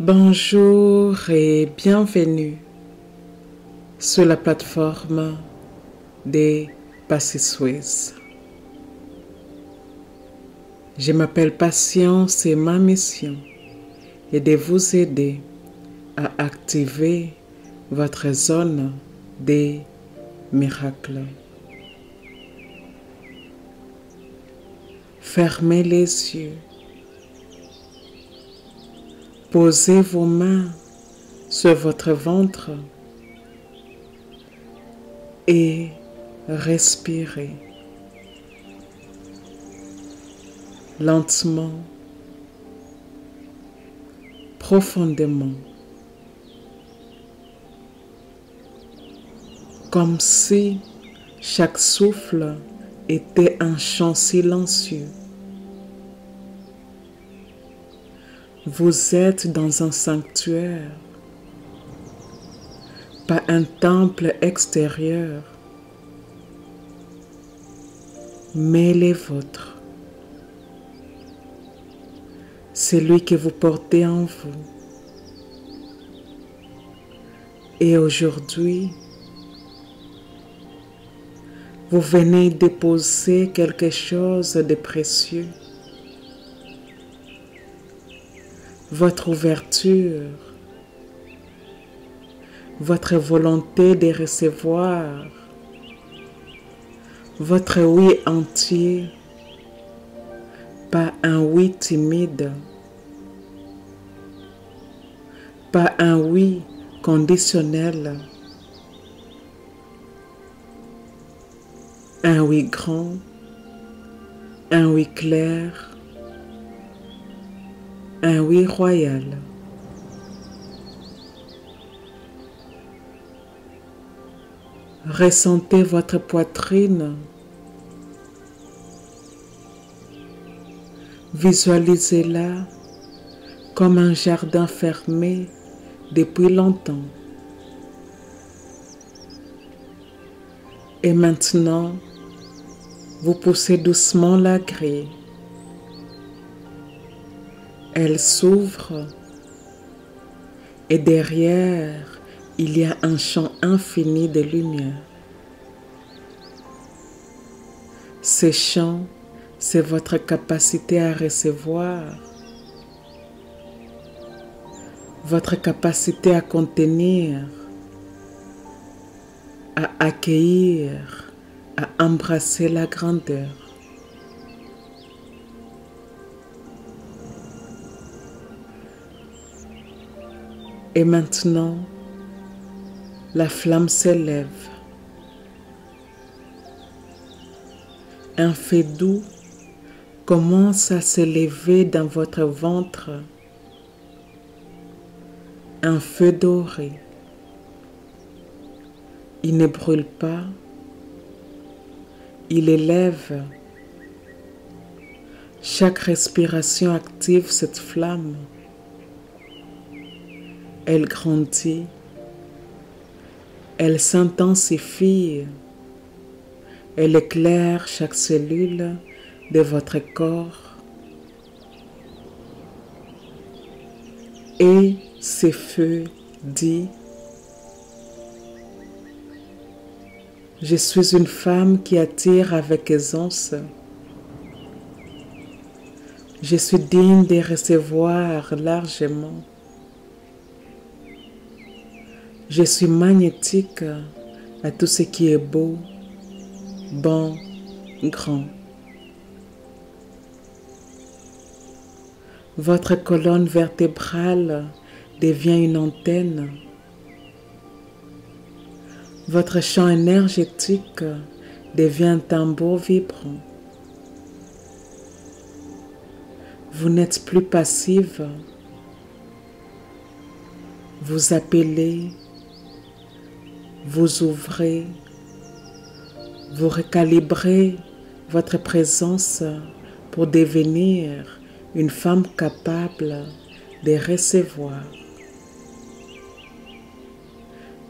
Bonjour et bienvenue sur la plateforme des Passy-Suisse. Je m'appelle Patience et ma mission est de vous aider à activer votre zone des miracles. Fermez les yeux. Posez vos mains sur votre ventre et respirez lentement, profondément, comme si chaque souffle était un chant silencieux. Vous êtes dans un sanctuaire, pas un temple extérieur, mais les vôtres. Celui que vous portez en vous. Et aujourd'hui, vous venez déposer quelque chose de précieux. Votre ouverture, votre volonté de recevoir, votre oui entier, pas un oui timide, pas un oui conditionnel, un oui grand, un oui clair, un oui royal. Ressentez votre poitrine. Visualisez-la comme un jardin fermé depuis longtemps. Et maintenant, vous poussez doucement la grille. Elle s'ouvre et derrière, il y a un champ infini de lumière. Ce champ, c'est votre capacité à recevoir, votre capacité à contenir, à accueillir, à embrasser la grandeur. Et maintenant, la flamme s'élève. Un feu doux commence à s'élever dans votre ventre. Un feu doré. Il ne brûle pas. Il élève. Chaque respiration active cette flamme. Elle grandit. Elle s'intensifie. Elle éclaire chaque cellule de votre corps. Et ce feu dit: je suis une femme qui attire avec aisance. Je suis digne de recevoir largement. Je suis magnétique à tout ce qui est beau, bon, grand. Votre colonne vertébrale devient une antenne. Votre champ énergétique devient un tambour vibrant. Vous n'êtes plus passive. Vous appelez, vous ouvrez, vous recalibrez votre présence pour devenir une femme capable de recevoir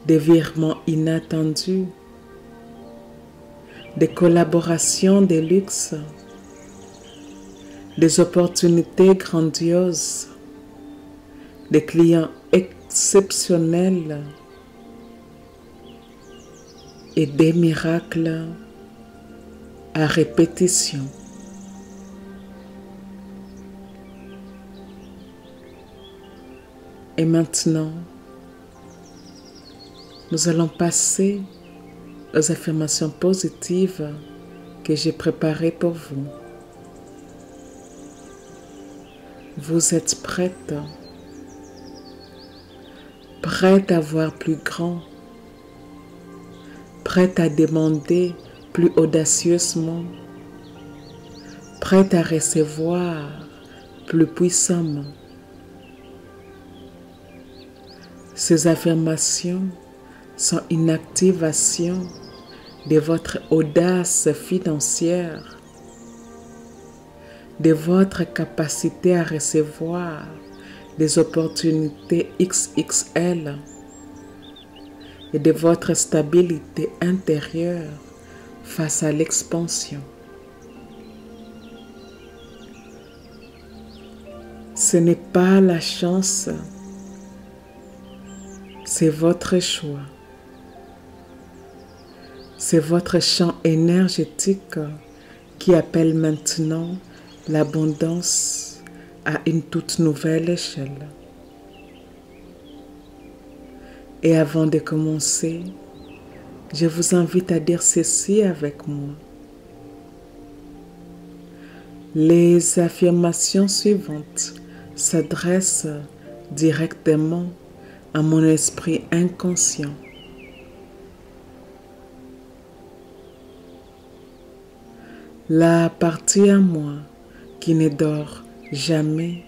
des virements inattendus, des collaborations de luxe, des opportunités grandioses, des clients exceptionnels et des miracles à répétition. Et maintenant, nous allons passer aux affirmations positives que j'ai préparées pour vous. Vous êtes prête à voir plus grand, prête à demander plus audacieusement, prête à recevoir plus puissamment. Ces affirmations sont une activation de votre audace financière, de votre capacité à recevoir des opportunités XXL et de votre stabilité intérieure face à l'expansion. Ce n'est pas la chance, c'est votre choix. C'est votre champ énergétique qui appelle maintenant l'abondance à une toute nouvelle échelle. Et avant de commencer, je vous invite à dire ceci avec moi. Les affirmations suivantes s'adressent directement à mon esprit inconscient. La partie à moi qui ne dort jamais.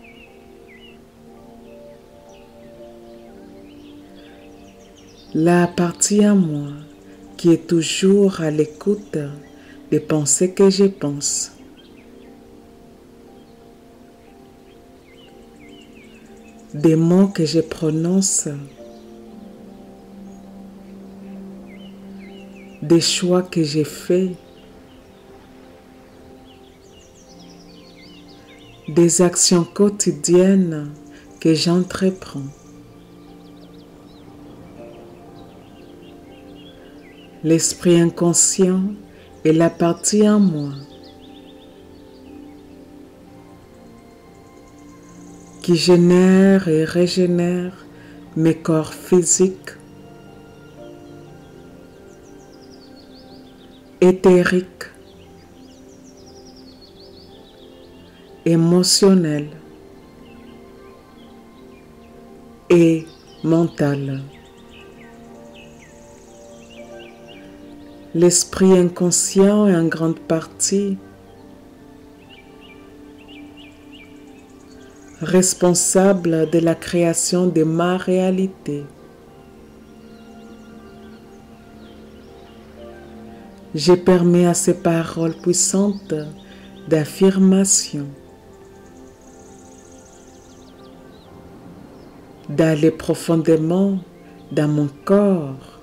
La partie à moi qui est toujours à l'écoute des pensées que je pense. Des mots que je prononce. Des choix que j'ai faits. Des actions quotidiennes que j'entreprends. L'esprit inconscient est la partie en moi qui génère et régénère mes corps physiques, éthériques, émotionnel et mental. L'esprit inconscient est en grande partie responsable de la création de ma réalité. Je permets à ces paroles puissantes d'affirmation d'aller profondément dans mon corps,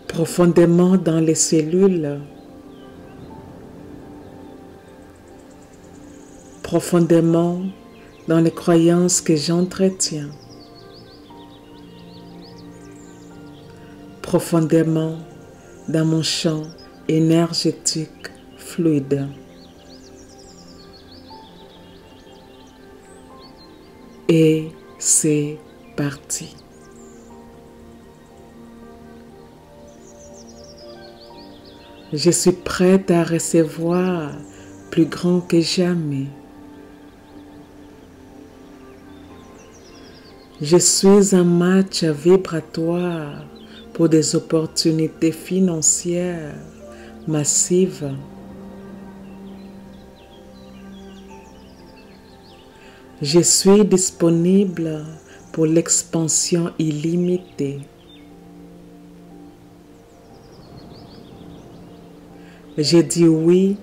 profondément dans les cellules, profondément dans les croyances que j'entretiens, profondément dans mon champ énergétique fluide. Et c'est parti. Je suis prête à recevoir plus grand que jamais. Je suis un match vibratoire pour des opportunités financières massives. Je suis disponible pour l'expansion illimitée. Je dis oui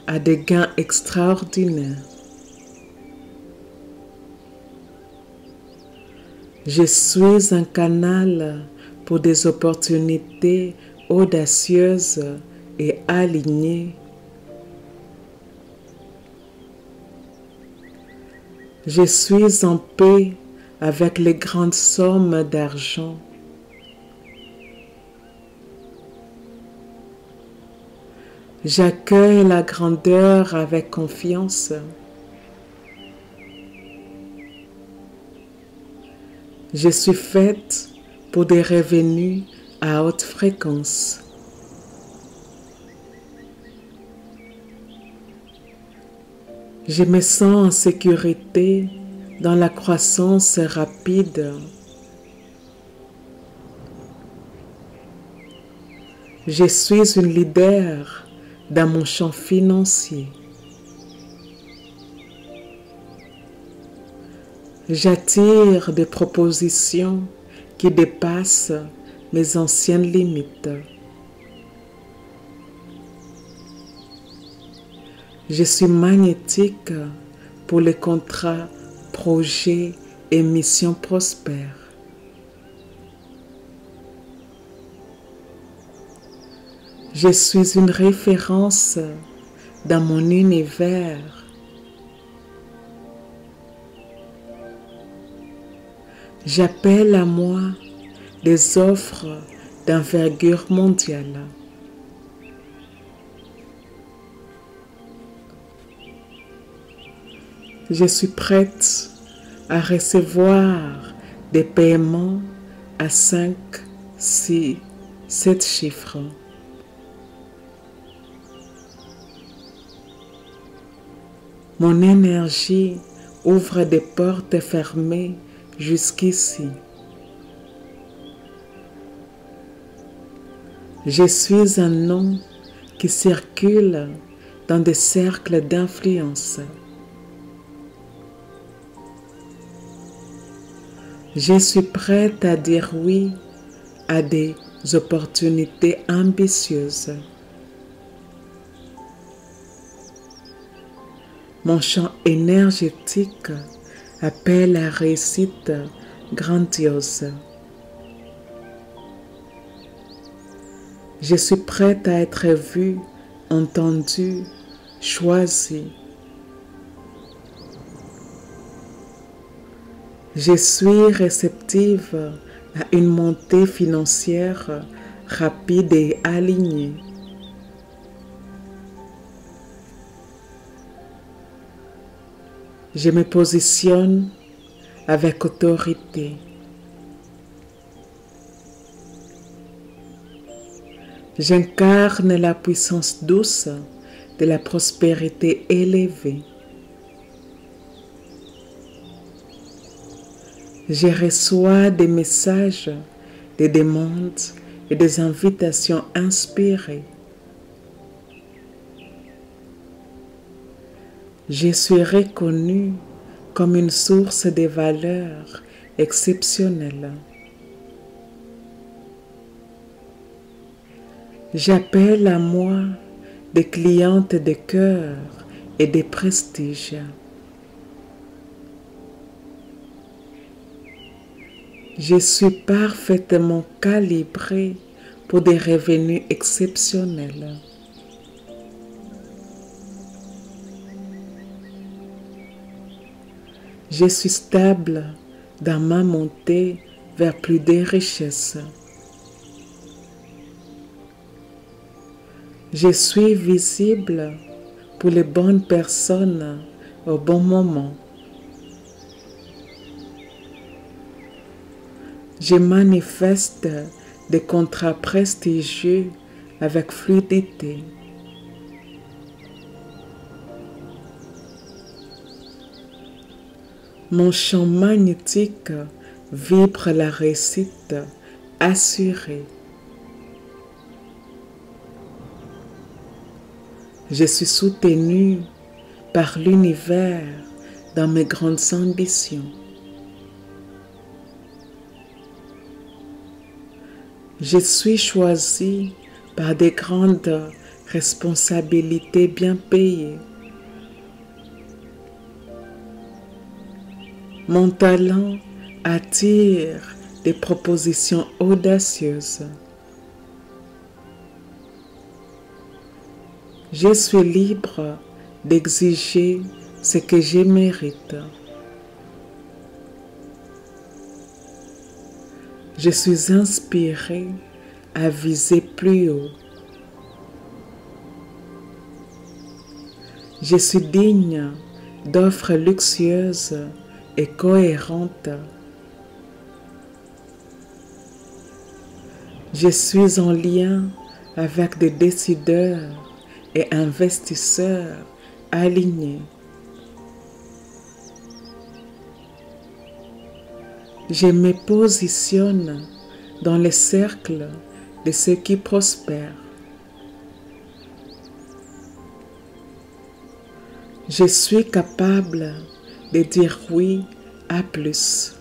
à des gains extraordinaires. Je suis un canal pour des opportunités audacieuses et alignées. Je suis en paix avec les grandes sommes d'argent. J'accueille la grandeur avec confiance. Je suis faite pour des revenus à haute fréquence. Je me sens en sécurité dans la croissance rapide. Je suis une leader dans mon champ financier. J'attire des propositions qui dépassent mes anciennes limites. Je suis magnétique pour les contrats, projets et missions prospères. Je suis une référence dans mon univers. J'appelle à moi des offres d'envergure mondiale. Je suis prête à recevoir des paiements à 5, 6, 7 chiffres. Mon énergie ouvre des portes fermées jusqu'ici. Je suis un nom qui circule dans des cercles d'influence. Je suis prête à dire oui à des opportunités ambitieuses. Mon champ énergétique appelle la réussite grandiose. Je suis prête à être vue, entendue, choisie. Je suis réceptive à une montée financière rapide et alignée. Je me positionne avec autorité. J'incarne la puissance douce de la prospérité élevée. Je reçois des messages, des demandes et des invitations inspirées. Je suis reconnue comme une source de valeur exceptionnelle. J'appelle à moi des clientes de cœur et de prestige. Je suis parfaitement calibrée pour des revenus exceptionnels. Je suis stable dans ma montée vers plus de richesses. Je suis visible pour les bonnes personnes au bon moment. Je manifeste des contrats prestigieux avec fluidité. Mon champ magnétique vibre la réussite assurée. Je suis soutenue par l'univers dans mes grandes ambitions. Je suis choisie par des grandes responsabilités bien payées. Mon talent attire des propositions audacieuses. Je suis libre d'exiger ce que je mérite. Je suis inspiré à viser plus haut. Je suis digne d'offres luxueuses et cohérentes. Je suis en lien avec des décideurs et investisseurs alignés. Je me positionne dans les cercles de ceux qui prospèrent. Je suis capable de dire oui à plus.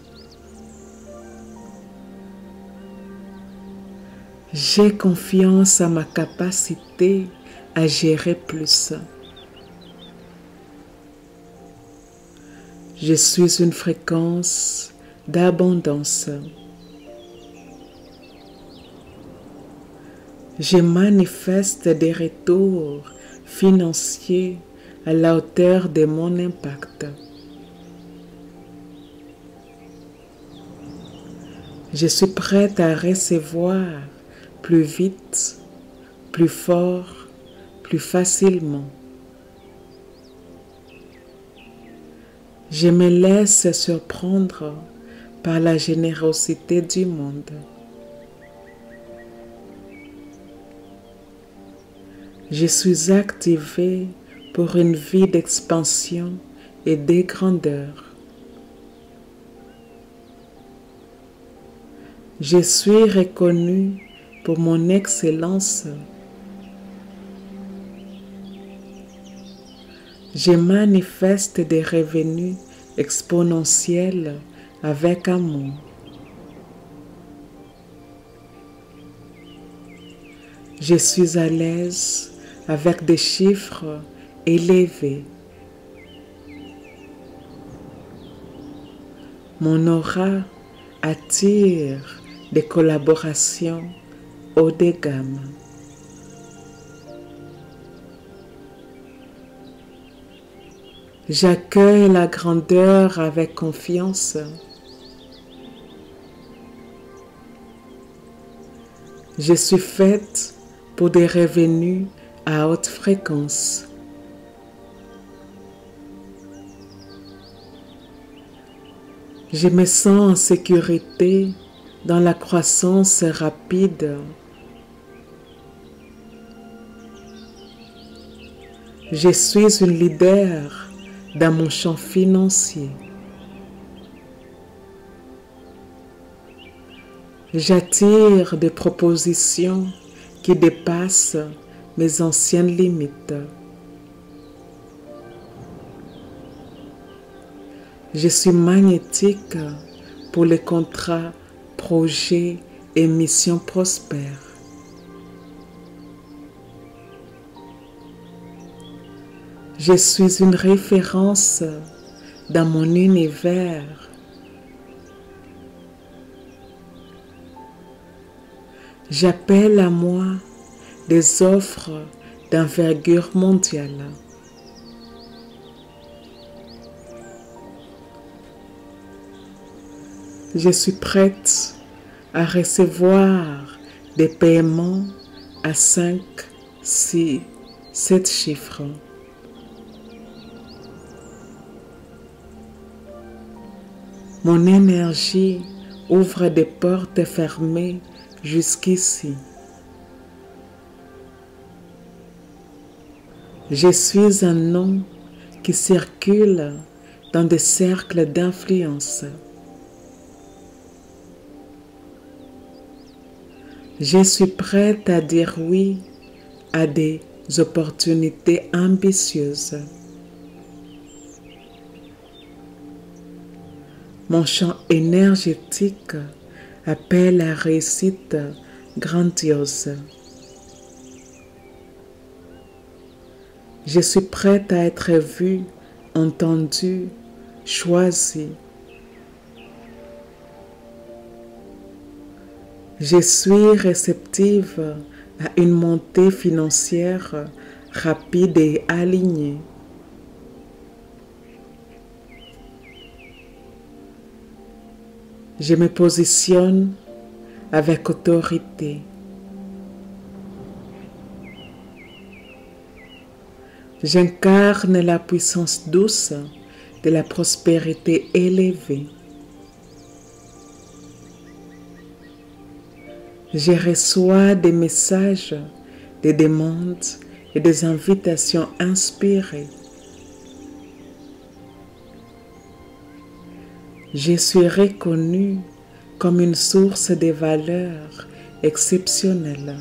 J'ai confiance en ma capacité à gérer plus. Je suis une fréquence d'abondance. Je manifeste des retours financiers à la hauteur de mon impact. Je suis prête à recevoir plus vite, plus fort, plus facilement. Je me laisse surprendre par la générosité du monde. Je suis activé pour une vie d'expansion et de grandeur. Je suis reconnu pour mon excellence. Je manifeste des revenus exponentiels avec amour. Je suis à l'aise avec des chiffres élevés. Mon aura attire des collaborations haut de gamme. J'accueille la grandeur avec confiance. Je suis faite pour des revenus à haute fréquence. Je me sens en sécurité dans la croissance rapide. Je suis une leader dans mon champ financier. J'attire des propositions qui dépassent mes anciennes limites. Je suis magnétique pour les contrats, projets et missions prospères. Je suis une référence dans mon univers. J'appelle à moi des offres d'envergure mondiale. Je suis prête à recevoir des paiements à 5, 6, 7 chiffres. Mon énergie ouvre des portes fermées jusqu'ici. Je suis un nom qui circule dans des cercles d'influence. Je suis prête à dire oui à des opportunités ambitieuses. Mon champ énergétique appelle la réussite grandiose. Je suis prête à être vue, entendue, choisie. Je suis réceptive à une montée financière rapide et alignée. Je me positionne avec autorité. J'incarne la puissance douce de la prospérité élevée. Je reçois des messages, des demandes et des invitations inspirées. Je suis reconnue comme une source de valeurs exceptionnelles.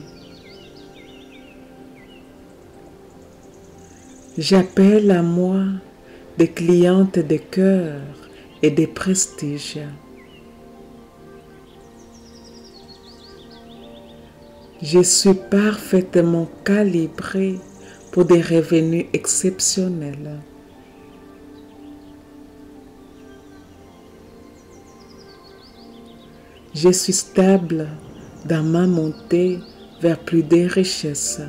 J'appelle à moi des clientes de cœur et de prestige. Je suis parfaitement calibrée pour des revenus exceptionnels. Je suis stable dans ma montée vers plus de richesses.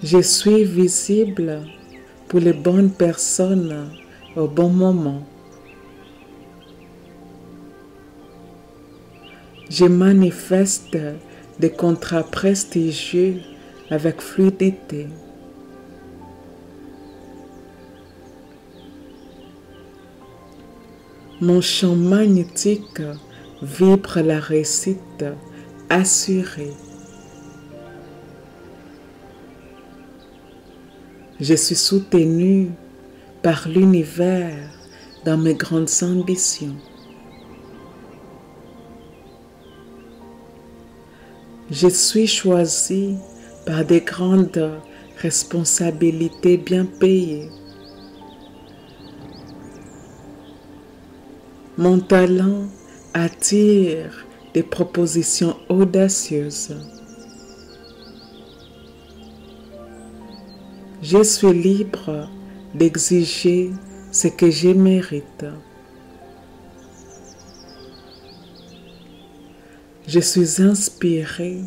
Je suis visible pour les bonnes personnes au bon moment. Je manifeste des contrats prestigieux avec fluidité. Mon champ magnétique vibre la réussite assurée. Je suis soutenue par l'univers dans mes grandes ambitions. Je suis choisie par des grandes responsabilités bien payées. Mon talent attire des propositions audacieuses. Je suis libre d'exiger ce que je mérite. Je suis inspirée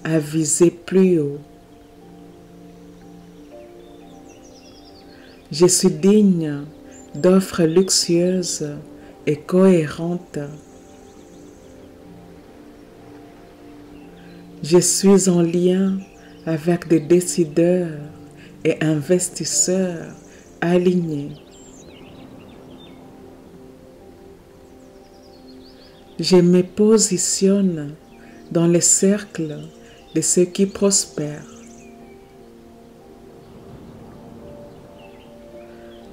à viser plus haut. Je suis digne d'offres luxueuses et cohérentes. Je suis en lien avec des décideurs et investisseurs alignés. Je me positionne dans le cercle de ceux qui prospèrent.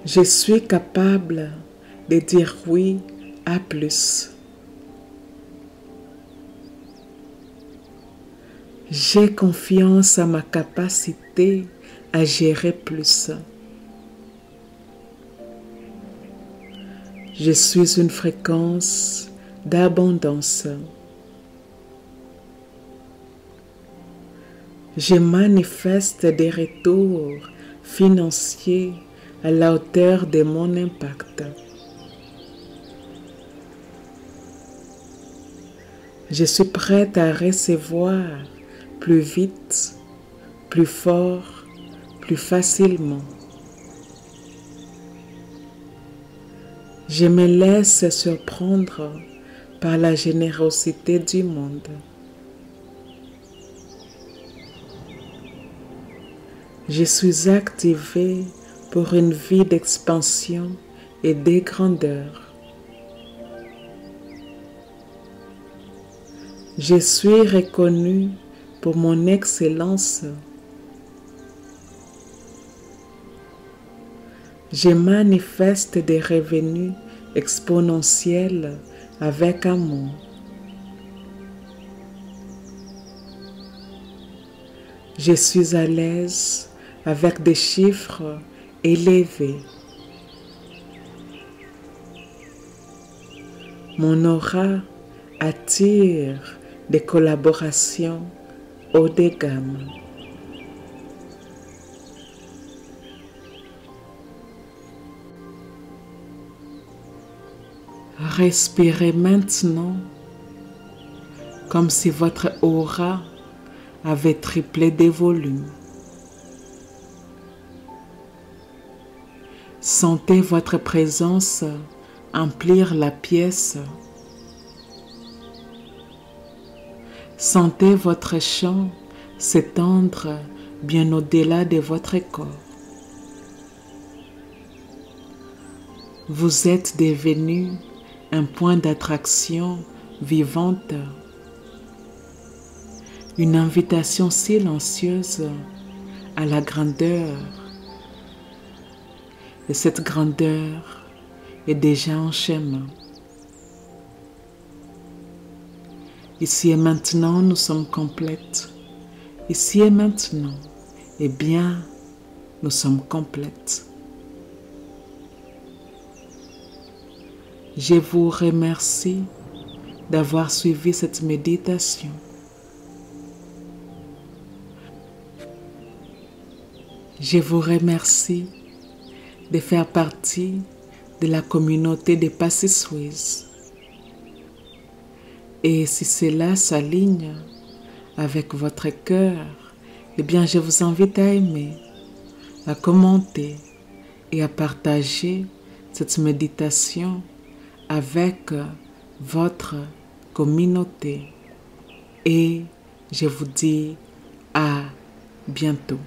Je suis capable de dire oui à plus. J'ai confiance en ma capacité à gérer plus. Je suis une fréquence d'abondance. Je manifeste des retours financiers à la hauteur de mon impact. Je suis prête à recevoir plus vite, plus fort, plus facilement. Je me laisse surprendre par la générosité du monde. Je suis activée pour une vie d'expansion et de grandeur. Je suis reconnue pour mon excellence. Je manifeste des revenus exponentiels avec amour. Je suis à l'aise avec des chiffres élevés. Mon aura attire des collaborations haut de gamme. Respirez maintenant comme si votre aura avait triplé de volume. Sentez votre présence emplir la pièce. Sentez votre chant s'étendre bien au-delà de votre corps. Vous êtes devenu un point d'attraction vivante, une invitation silencieuse à la grandeur. Et cette grandeur est déjà en chemin. Ici et maintenant, nous sommes complètes. Ici et maintenant, eh bien, nous sommes complètes. Je vous remercie d'avoir suivi cette méditation. Je vous remercie de faire partie de la communauté des Passy-Suisses. Et si cela s'aligne avec votre cœur, eh bien je vous invite à aimer, à commenter et à partager cette méditation avec votre communauté. Et je vous dis à bientôt.